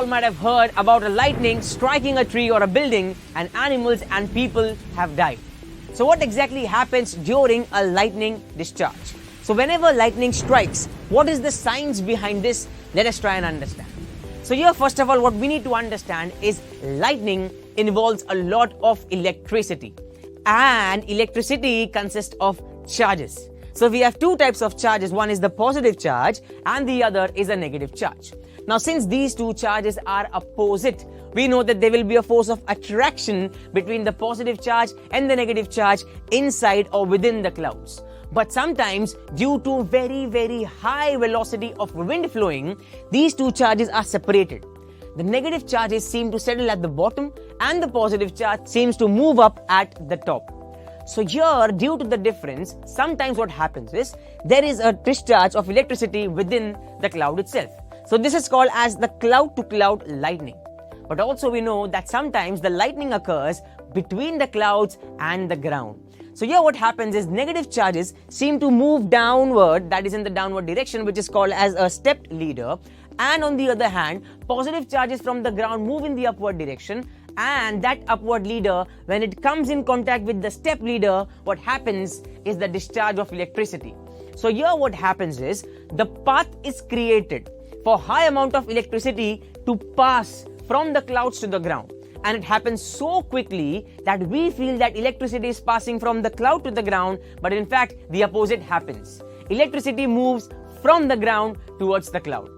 all might have heard about a lightning striking a tree or a building, and animals and people have died. So what exactly happens during a lightning discharge? So whenever lightning strikes, what is the science behind this? Let us try and understand. So here, first of all, what we need to understand is lightning involves a lot of electricity, and electricity consists of charges. So we have two types of charges. One is the positive charge and the other is a negative charge. Now, since these two charges are opposite, we know that there will be a force of attraction between the positive charge and the negative charge inside or within the clouds. But sometimes, due to very high velocity of wind flowing, these two charges are separated. The negative charges seem to settle at the bottom and the positive charge seems to move up at the top. So here, due to the difference, sometimes what happens is there is a discharge of electricity within the cloud itself. So this is called as the cloud-to-cloud lightning. But also we know that sometimes the lightning occurs between the clouds and the ground. So here what happens is negative charges seem to move downward, that is in the downward direction, which is called as a stepped leader. And on the other hand, positive charges from the ground move in the upward direction, and that upward leader, when it comes in contact with the step leader, what happens is the discharge of electricity. So here what happens is the path is created for high amount of electricity to pass from the clouds to the ground, and it happens so quickly that we feel that electricity is passing from the cloud to the ground, but in fact the opposite happens. Electricity moves from the ground towards the cloud.